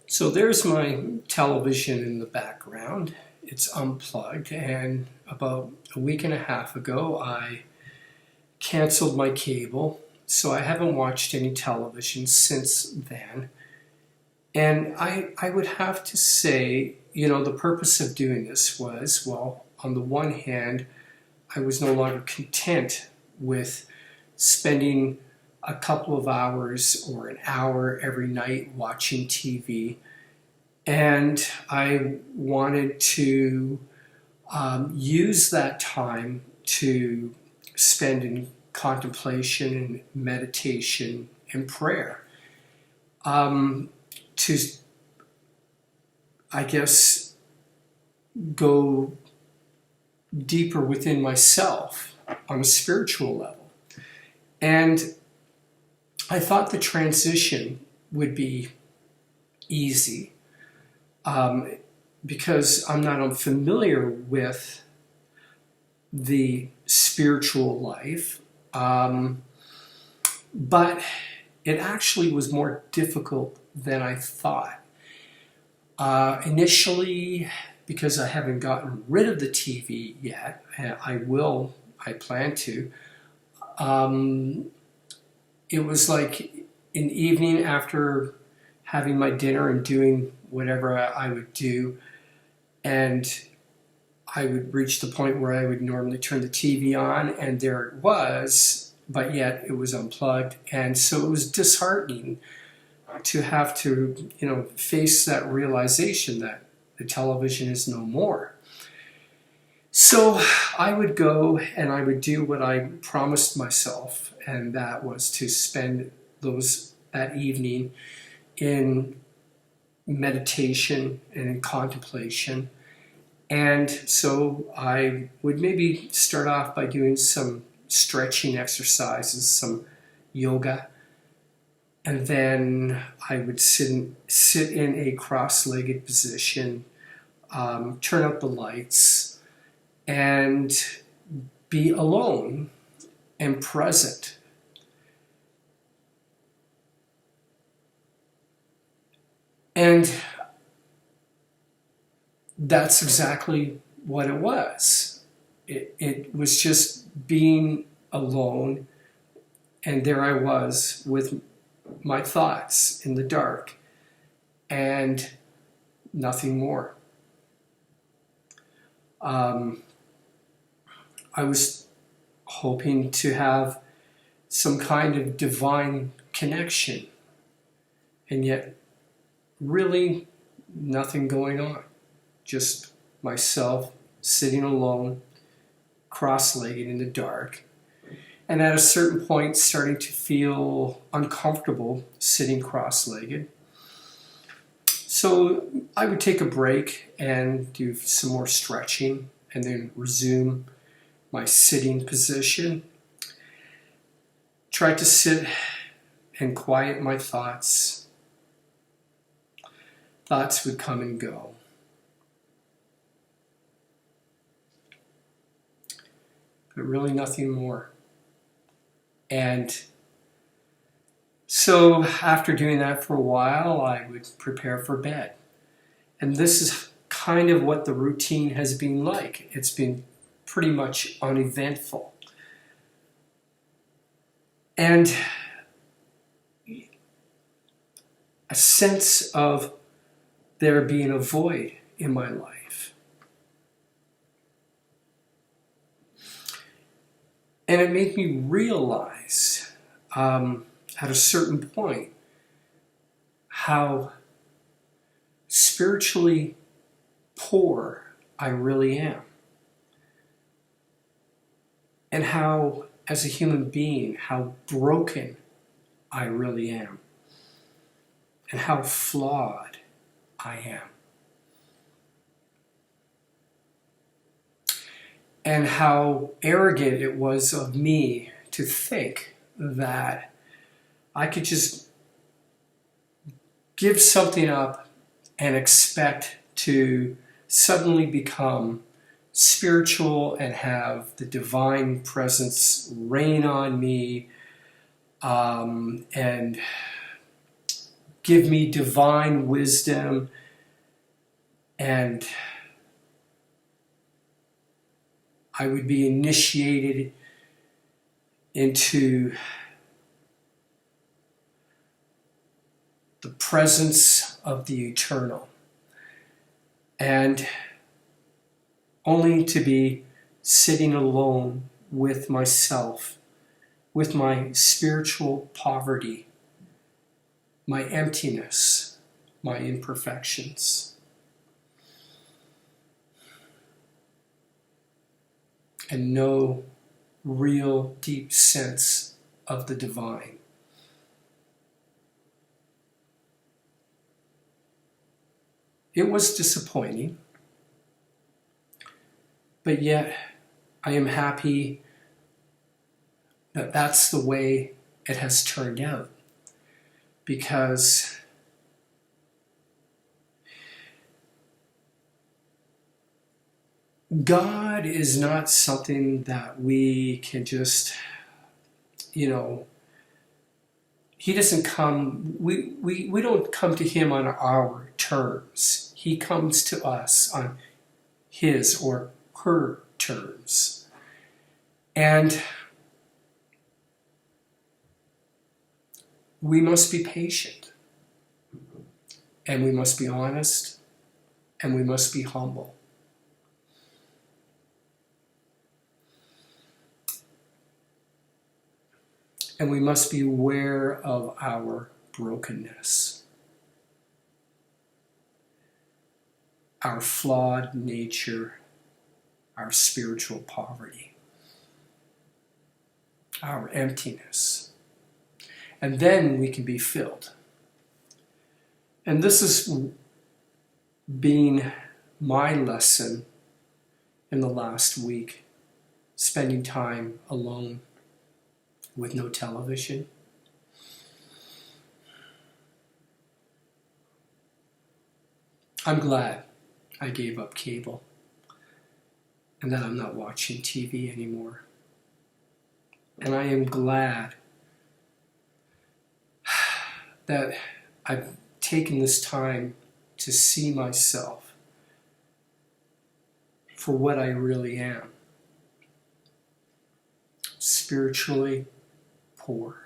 So there's my television in the background. It's unplugged, and about a week and a half ago, I canceled my cable, so I haven't watched any television since then. And I would have to say, the purpose of doing this was, well, on the one hand, I was no longer content with spending a couple of hours or an hour every night watching TV. And I wanted to use that time to spend in contemplation and meditation and prayer. To, I guess, go deeper within myself on a spiritual level. And I thought the transition would be easy because I'm not unfamiliar with the spiritual life, but it actually was more difficult than I thought. Initially, because I haven't gotten rid of the TV yet, I plan to. It was like an evening after having my dinner and doing whatever I would do, and I would reach the point where I would normally turn the TV on, and there it was, but yet it was unplugged. And so it was disheartening to have to, face that realization that the television is no more. So I would go and I would do what I promised myself, and that was to spend that evening in meditation and in contemplation. And so I would maybe start off by doing some stretching exercises, some yoga, and then I would sit in a cross-legged position, turn out the lights, and be alone and present. And that's exactly what it was. It was just being alone, and there I was with my thoughts in the dark, and nothing more. I was hoping to have some kind of divine connection, and yet really nothing going on. Just myself sitting alone, cross-legged in the dark, and at a certain point starting to feel uncomfortable sitting cross-legged. So I would take a break and do some more stretching and then resume my sitting position. Try to sit and quiet my thoughts. Thoughts would come and go. But really nothing more. And so after doing that for a while, I would prepare for bed. And this is kind of what the routine has been like. It's been pretty much uneventful. And a sense of there being a void in my life. And it made me realize at a certain point how spiritually poor I really am. And how, as a human being, how broken I really am. And how flawed I am. And how arrogant it was of me to think that I could just give something up and expect to suddenly become spiritual and have the divine presence rain on me and give me divine wisdom, and I would be initiated into the presence of the eternal, and only to be sitting alone with myself, with my spiritual poverty, my emptiness, my imperfections, and no real deep sense of the divine. It was disappointing, but yet I am happy that that's the way it has turned out, because God is not something that we can just, He doesn't come, we don't come to Him on our terms. He comes to us on His or her terms. And we must be patient, and we must be honest, and we must be humble. And we must be aware of our brokenness, our flawed nature, our spiritual poverty, our emptiness. And then we can be filled. And this has been my lesson in the last week, spending time alone with no television. I'm glad I gave up cable and that I'm not watching TV anymore. And I am glad that I've taken this time to see myself for what I really am: spiritually poor.